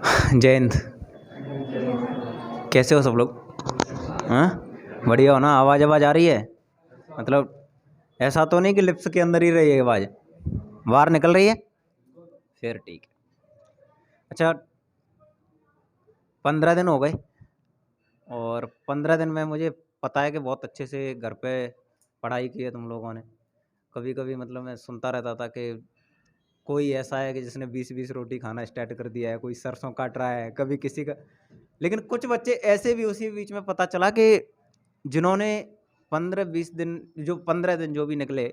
जय हिंद। कैसे हो सब लोग? हाँ, बढ़िया हो ना? आवाज़ आवाज़ आ रही है? मतलब ऐसा तो नहीं कि लिप्स के अंदर ही रही है आवाज़, बाहर निकल रही है? फिर ठीक है। अच्छा, 15 दिन हो गए और 15 दिन में मुझे पता है कि बहुत अच्छे से घर पे पढ़ाई की है तुम लोगों ने। कभी कभी मतलब मैं सुनता रहता था कि कोई ऐसा है कि जिसने 20-20 रोटी खाना स्टार्ट कर दिया है, कोई सरसों काट रहा है, कभी किसी का। लेकिन कुछ बच्चे ऐसे भी उसी बीच में पता चला कि जिन्होंने 15-20 दिन, जो 15 दिन जो भी निकले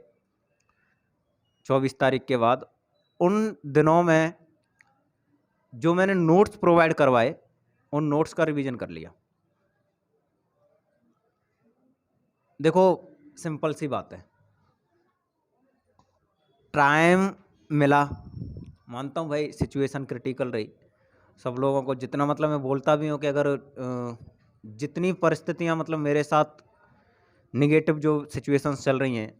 24 तारीख के बाद, उन दिनों में जो मैंने नोट्स प्रोवाइड करवाए उन नोट्स का रिवीजन कर लिया। देखो, सिंपल सी बात है, टाइम मिला, मानता हूँ भाई सिचुएशन क्रिटिकल रही सब लोगों को। जितना मतलब मैं बोलता भी हूँ कि अगर जितनी परिस्थितियाँ मतलब मेरे साथ निगेटिव जो सिचुएशंस चल रही हैं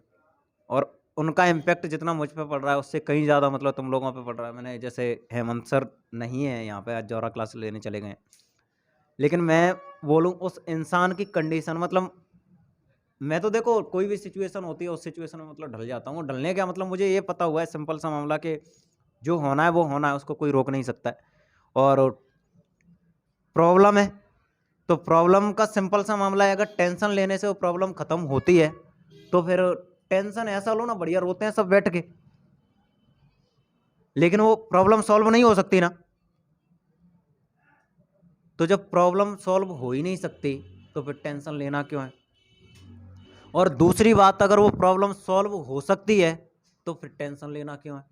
और उनका इम्पैक्ट जितना मुझ पे पड़ रहा है उससे कहीं ज़्यादा मतलब तुम लोगों पे पड़ रहा है। मैंने जैसे हेमंत सर नहीं है यहाँ पे, आज जौरा क्लास लेने चले गए, लेकिन मैं बोलूँ उस इंसान की कंडीशन, मतलब मैं तो देखो कोई भी सिचुएशन होती है उस सिचुएशन में मतलब ढल जाता हूँ। ढलने का मतलब मुझे ये पता हुआ है, सिंपल सा मामला, कि जो होना है वो होना है, उसको कोई रोक नहीं सकता है। और प्रॉब्लम है तो प्रॉब्लम का सिंपल सा मामला है, अगर टेंशन लेने से वो प्रॉब्लम खत्म होती है तो फिर टेंशन ऐसा लो ना, बढ़िया रोते हैं सब बैठ के, लेकिन वो प्रॉब्लम सॉल्व नहीं हो सकती ना। तो जब प्रॉब्लम सॉल्व हो ही नहीं सकती तो फिर टेंशन लेना क्यों है? और दूसरी बात, अगर वो प्रॉब्लम सॉल्व हो सकती है तो फिर टेंशन लेना क्यों है?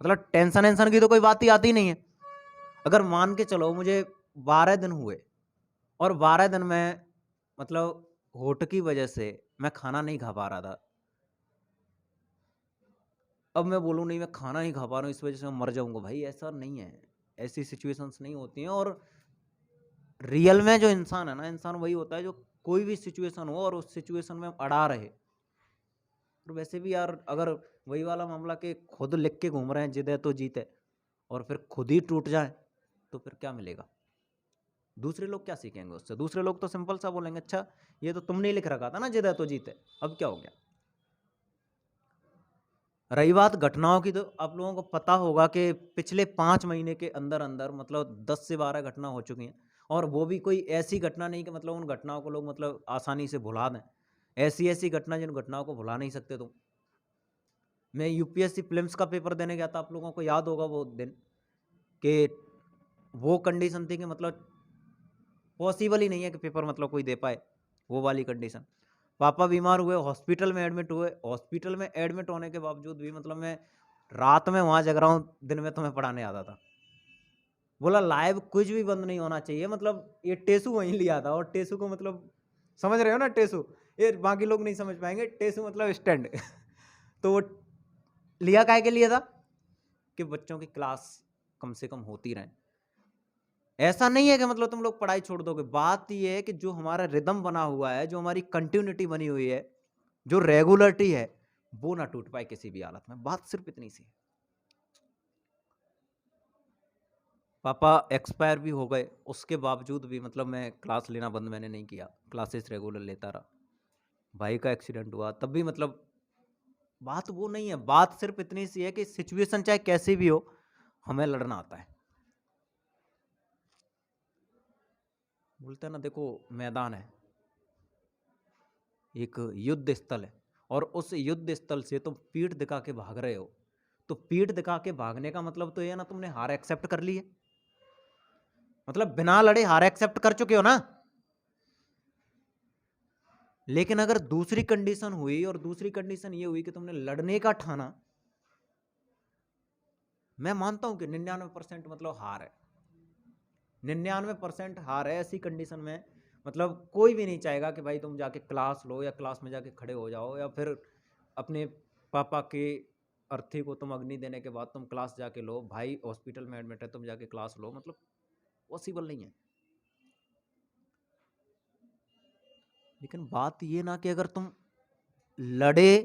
मतलब टेंशन की तो कोई बात ही आती नहीं है। अगर मान के चलो मुझे 12 दिन हुए और 12 दिन में मतलब होठ की वजह से मैं खाना नहीं खा पा रहा था, अब मैं बोलूँ नहीं मैं खाना नहीं खा पा रहा हूँ इस वजह से मैं मर जाऊंगा, भाई ऐसा नहीं है, ऐसी सिचुएशंस नहीं होती हैं। और रियल में जो इंसान है ना, इंसान वही होता है जो कोई भी सिचुएशन हो और उस सिचुएशन में अड़ा रहे। और वैसे भी यार, अगर वही वाला मामला कि खुद लिख के घूम रहे हैं जिद है तो जीत है, और फिर खुद ही टूट जाए तो फिर क्या मिलेगा? दूसरे लोग क्या सीखेंगे उससे? दूसरे लोग तो सिंपल सा बोलेंगे, अच्छा ये तो तुमने ही लिख रखा था ना जिद है तो जीत है, अब क्या हो गया? रही बात घटनाओं की, तो आप लोगों को पता होगा कि पिछले 5 महीने के अंदर अंदर मतलब 10 से 12 घटना हो चुकी हैं। और वो भी कोई ऐसी घटना नहीं कि मतलब उन घटनाओं को लोग मतलब आसानी से भुला दें। ऐसी ऐसी घटना जिन घटनाओं को भुला नहीं सकते तुम। मैं यूपीएससी प्रीलिम्स का पेपर देने गया था, आप लोगों को याद होगा वो दिन, कि वो कंडीशन थी कि मतलब पॉसिबल ही नहीं है कि पेपर मतलब कोई दे पाए, वो वाली कंडीशन। पापा बीमार हुए, हॉस्पिटल में एडमिट हुए, हॉस्पिटल में एडमिट होने के बावजूद भी मतलब मैं रात में वहाँ जग रहा हूँ, दिन में तुम्हें पढ़ाने आता था। बोला लाइव कुछ भी बंद नहीं होना चाहिए, मतलब ये टेसू वहीं लिया था, और टेसू को मतलब समझ रहे हो ना, टेसू, ये बाकी लोग नहीं समझ पाएंगे, टेसू मतलब स्टैंड तो वो लिया काहे के लिए था कि बच्चों की क्लास कम से कम होती रहे। ऐसा नहीं है कि मतलब तुम लोग पढ़ाई छोड़ दोगे, बात यह है कि जो हमारा रिदम बना हुआ है, जो हमारी कंटिन्यूटी बनी हुई है, जो रेगुलरिटी है, वो ना टूट पाए किसी भी हालत में। बात सिर्फ इतनी सी है। पापा एक्सपायर भी हो गए, उसके बावजूद भी मतलब मैं क्लास लेना बंद मैंने नहीं किया, क्लासेस रेगुलर लेता रहा। भाई का एक्सीडेंट हुआ तब भी मतलब बात वो नहीं है, बात सिर्फ इतनी सी है कि सिचुएशन चाहे कैसी भी हो, हमें लड़ना आता है। बोलते हैं ना, देखो मैदान है, एक युद्ध स्थल है, और उस युद्ध स्थल से तुम पीठ दिखा के भाग रहे हो, तो पीठ दिखा के भागने का मतलब तो ये ना, तुमने हार एक्सेप्ट कर ली है, मतलब बिना लड़े हार एक्सेप्ट कर चुके हो ना। लेकिन अगर दूसरी कंडीशन हुई, और दूसरी कंडीशन ये हुई कि तुमने लड़ने का ठाना, मैं मानता हूं कि 99% मतलब हार है, 99% हार है। ऐसी कंडीशन में मतलब कोई भी नहीं चाहेगा कि भाई तुम जाके क्लास लो, या क्लास में जाके खड़े हो जाओ, या फिर अपने पापा के अर्थी को तुम अग्नि देने के बाद तुम क्लास जाके लो, भाई हॉस्पिटल में एडमिट है तुम जाके क्लास लो, मतलब पॉसिबल नहीं है। लेकिन बात ये ना कि अगर तुम लड़े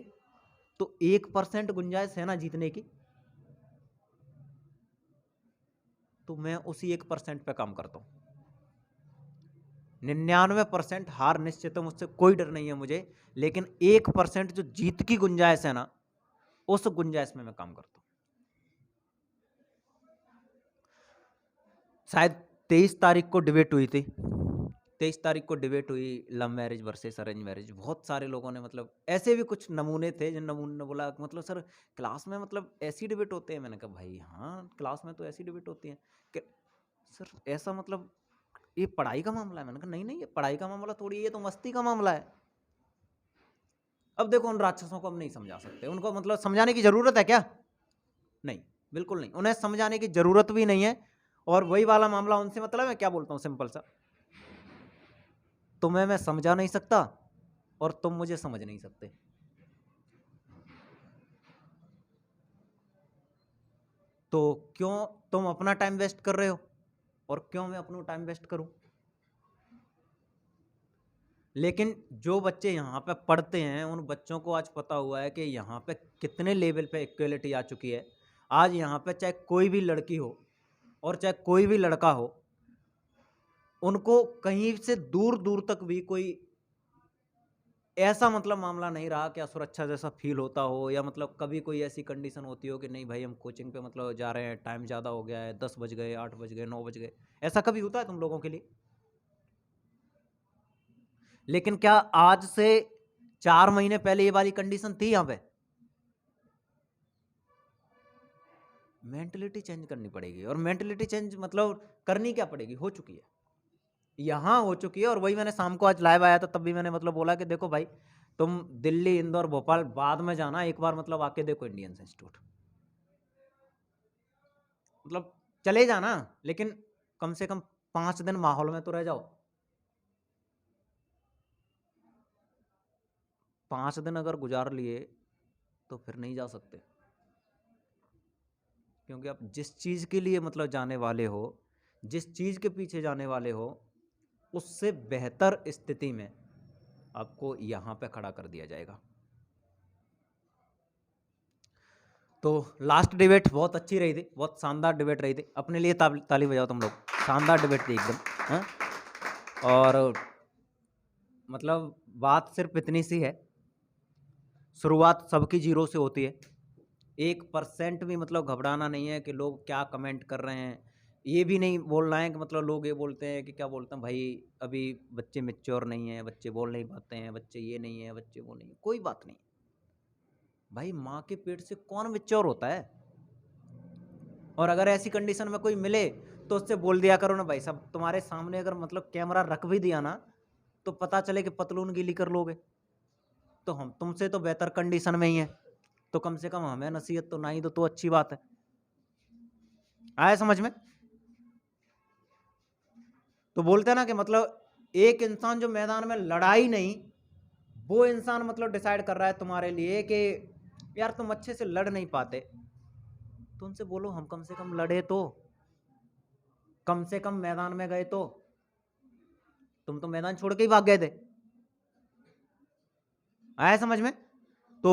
तो 1% गुंजाइश है ना जीतने की। तो मैं उसी 1% पे काम करता हूँ। 99% हार निश्चित है, मुझसे कोई डर नहीं है मुझे, लेकिन 1% जो जीत की गुंजाइश है ना, उस गुंजाइश में मैं काम करता हूँ। शायद 23 तारीख को डिबेट हुई थी, 23 तारीख को डिबेट हुई, love marriage versus arrange marriage. बहुत सारे लोगों ने मतलब ऐसे भी कुछ नमूने थे जिन नमूने ने बोला मतलब सर क्लास में मतलब ऐसी डिबेट होते हैं। मैंने कहा भाई हाँ, क्लास में तो ऐसी डिबेट होती है कि सर ऐसा मतलब ये पढ़ाई का मामला है। मैंने कहा नहीं नहीं, ये पढ़ाई का मामला थोड़ी, ये तो मस्ती का मामला है। अब देखो उन राक्षसों को हम नहीं समझा सकते, उनको मतलब समझाने की जरूरत है क्या? नहीं, बिल्कुल नहीं, उन्हें समझाने की जरूरत भी नहीं है। और वही वाला मामला उनसे मतलब मैं क्या बोलता हूँ सिंपल सा, तुम्हें मैं समझा नहीं सकता और तुम मुझे समझ नहीं सकते। तो क्यों तुम अपना टाइम वेस्ट कर रहे हो और क्यों मैं अपना टाइम वेस्ट करूं? लेकिन जो बच्चे यहाँ पे पढ़ते हैं उन बच्चों को आज पता हुआ है कि यहाँ पे कितने लेवल पे इक्वलिटी आ चुकी है। आज यहाँ पे चाहे कोई भी लड़की हो और चाहे कोई भी लड़का हो, उनको कहीं से दूर दूर तक भी कोई ऐसा मतलब मामला नहीं रहा कि असुरक्षा जैसा फील होता हो, या मतलब कभी कोई ऐसी कंडीशन होती हो कि नहीं भाई हम कोचिंग पे मतलब जा रहे हैं, टाइम ज़्यादा हो गया है, 10 बज गए, 8 बज गए, 9 बज गए। ऐसा कभी होता है तुम लोगों के लिए? लेकिन क्या आज से 4 महीने पहले ये वाली कंडीशन थी? यहाँ पे मेंटलिटी चेंज करनी पड़ेगी, और मेंटलिटी चेंज मतलब करनी क्या पड़ेगी, हो चुकी है, यहाँ हो चुकी है। और वही मैंने शाम को आज लाइव आया था, तब भी मैंने मतलब बोला कि देखो भाई तुम दिल्ली, इंदौर, भोपाल बाद में जाना, एक बार मतलब आके देखो इंडियन इंस्टीट्यूट, मतलब चले जाना, लेकिन कम से कम 5 दिन माहौल में तो रह जाओ। 5 दिन अगर गुजार लिए तो फिर नहीं जा सकते, क्योंकि आप जिस चीज़ के लिए मतलब जाने वाले हो, जिस चीज़ के पीछे जाने वाले हो, उससे बेहतर स्थिति में आपको यहाँ पे खड़ा कर दिया जाएगा। तो लास्ट डिबेट बहुत अच्छी रही थी, बहुत शानदार डिबेट रही थी। अपने लिए ताली बजाओ तुम लोग, शानदार डिबेट थी एकदम। हाँ, और मतलब बात सिर्फ इतनी सी है, शुरुआत सबकी जीरो से होती है। 1% भी मतलब घबराना नहीं है कि लोग क्या कमेंट कर रहे हैं। ये भी नहीं बोलना है कि मतलब लोग ये बोलते हैं कि क्या बोलते हैं भाई अभी बच्चे मैच्योर नहीं है, बच्चे बोल नहीं पाते हैं, बच्चे ये नहीं है, बच्चे वो नहीं है। कोई बात नहीं भाई, माँ के पेट से कौन मैच्योर होता है? और अगर ऐसी कंडीशन में कोई मिले तो उससे बोल दिया करो ना भाई साहब, तुम्हारे सामने अगर मतलब कैमरा रख भी दिया ना तो पता चले कि पतलून गीली कर लोगे, तो हम तुमसे तो बेहतर कंडीशन में ही है, तो कम से कम हमें नसीहत तो ना ही दो तो अच्छी बात है। आया समझ में? तो बोलते हैं ना कि मतलब एक इंसान जो मैदान में लड़ाई नहीं, वो इंसान मतलब डिसाइड कर रहा है तुम्हारे लिए कि यार तुम अच्छे से लड़ नहीं पाते, तो उनसे बोलो हम कम से कम लड़े, तो कम से कम मैदान में गए, तो तुम तो मैदान छोड़ के ही भाग गए थे। आया समझ में? तो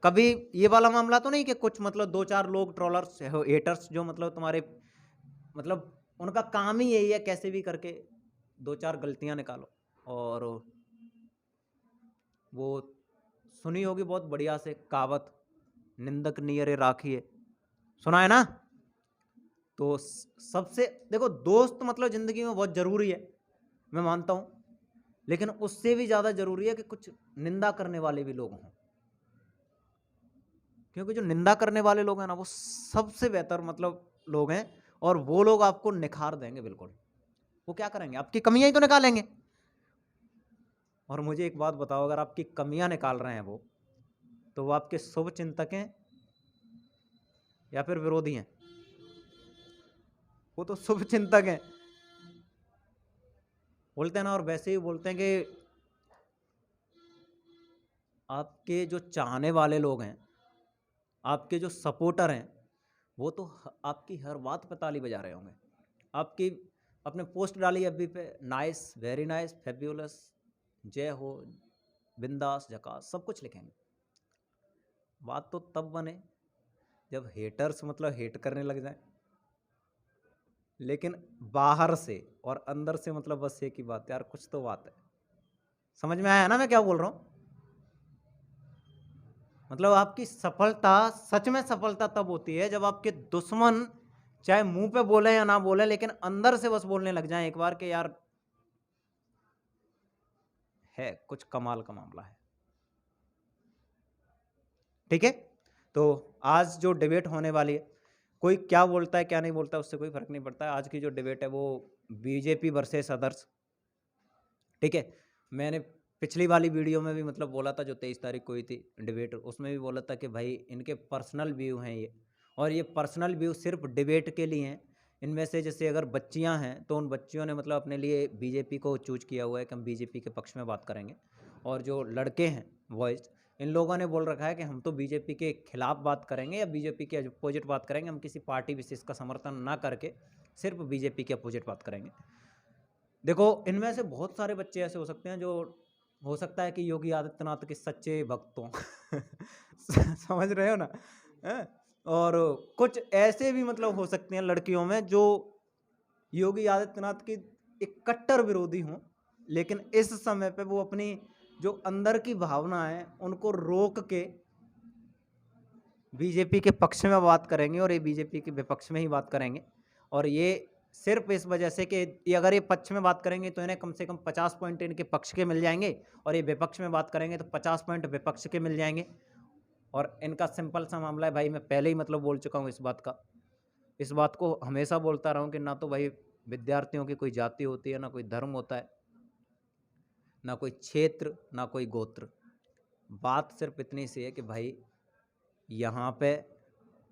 कभी ये वाला मामला तो नहीं कि कुछ मतलब 2-4 लोग ट्रोलर्स, हेटर्स जो मतलब तुम्हारे मतलब उनका काम ही यही है कैसे भी करके 2-4 गलतियां निकालो। और वो सुनी होगी बहुत बढ़िया से कहावत, निंदक नियरे राखिए, सुना है ना? तो सबसे देखो दोस्त मतलब जिंदगी में बहुत जरूरी है, मैं मानता हूं, लेकिन उससे भी ज्यादा जरूरी है कि कुछ निंदा करने वाले भी लोग हों, क्योंकि जो निंदा करने वाले लोग हैं ना वो सबसे बेहतर मतलब लोग हैं, और वो लोग आपको निखार देंगे बिल्कुल। वो क्या करेंगे, आपकी कमियां ही तो निकालेंगे। और मुझे एक बात बताओ, अगर आपकी कमियां निकाल रहे हैं वो, तो वो आपके शुभ चिंतक हैं या फिर विरोधी हैं? वो तो शुभ चिंतक हैं, बोलते हैं ना। और वैसे ही बोलते हैं कि आपके जो चाहने वाले लोग हैं, आपके जो सपोर्टर हैं, वो तो आपकी हर बात पे ताली बजा रहे होंगे। आपकी अपने पोस्ट डाली एफबी पे, नाइस, वेरी नाइस, फेब्यूलस, जय हो, बिंदास, झकास, सब कुछ लिखेंगे। बात तो तब बने जब हेटर्स मतलब हेट करने लग जाए। लेकिन बाहर से और अंदर से मतलब बस एक ही बात है यार, कुछ तो बात है। समझ में आया ना मैं क्या बोल रहा हूँ? मतलब आपकी सफलता, सच में सफलता तब होती है जब आपके दुश्मन चाहे मुंह पे बोले या ना बोले, लेकिन अंदर से बस बोलने लग जाए एक बार कि यार है कुछ कमाल का मामला है। ठीक है, तो आज जो डिबेट होने वाली है, कोई क्या बोलता है क्या नहीं बोलता उससे कोई फर्क नहीं पड़ता है। आज की जो डिबेट है वो बीजेपी वर्सेस अदर्स। ठीक है, मैंने पिछली वाली वीडियो में भी मतलब बोला था, जो 23 तारीख को हुई थी डिबेट, उसमें भी बोला था कि भाई इनके पर्सनल व्यू हैं ये, और ये पर्सनल व्यू सिर्फ डिबेट के लिए हैं। इनमें से जैसे अगर बच्चियां हैं तो उन बच्चियों ने मतलब अपने लिए बीजेपी को चूज किया हुआ है कि हम बीजेपी के पक्ष में बात करेंगे, और जो लड़के हैं बॉयज, इन लोगों ने बोल रखा है कि हम तो बीजेपी के खिलाफ बात करेंगे या बीजेपी के अपोजिट बात करेंगे, हम किसी पार्टी विशेष का समर्थन ना करके सिर्फ बीजेपी के अपोजिट बात करेंगे। देखो, इनमें से बहुत सारे बच्चे ऐसे हो सकते हैं जो, हो सकता है कि योगी आदित्यनाथ के सच्चे भक्त हों समझ रहे हो ना? हैं? और कुछ ऐसे भी मतलब हो सकते हैं लड़कियों में जो योगी आदित्यनाथ के एक कट्टर विरोधी हों, लेकिन इस समय पे वो अपनी जो अंदर की भावना है उनको रोक के बीजेपी के पक्ष में बात करेंगे, और ये बीजेपी के विपक्ष में ही बात करेंगे। और ये सिर्फ इस वजह से कि ये अगर ये पक्ष में बात करेंगे तो इन्हें कम से कम 50 पॉइंट इनके पक्ष के मिल जाएंगे, और ये विपक्ष में बात करेंगे तो 50 पॉइंट विपक्ष के मिल जाएंगे। और इनका सिंपल सा मामला है भाई, मैं पहले ही मतलब बोल चुका हूँ इस बात का, इस बात को हमेशा बोलता रहा हूँ कि ना तो भाई विद्यार्थियों की कोई जाति होती है, ना कोई धर्म होता है, ना कोई क्षेत्र, ना कोई गोत्र। बात सिर्फ इतनी सी है कि भाई यहाँ पे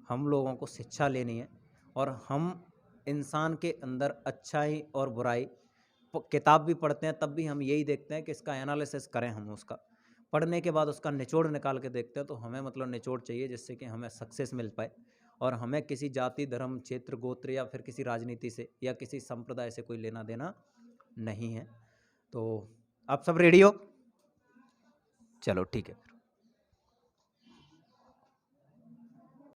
हम लोगों को शिक्षा लेनी है, और हम इंसान के अंदर अच्छाई और बुराई, किताब भी पढ़ते हैं तब भी हम यही देखते हैं कि इसका एनालिसिस करें, हम उसका पढ़ने के बाद उसका निचोड़ निकाल के देखते हैं। तो हमें मतलब निचोड़ चाहिए जिससे कि हमें सक्सेस मिल पाए, और हमें किसी जाति, धर्म, क्षेत्र, गोत्र या फिर किसी राजनीति से या किसी संप्रदाय से कोई लेना देना नहीं है। तो आप सब रेडी हो? चलो ठीक है।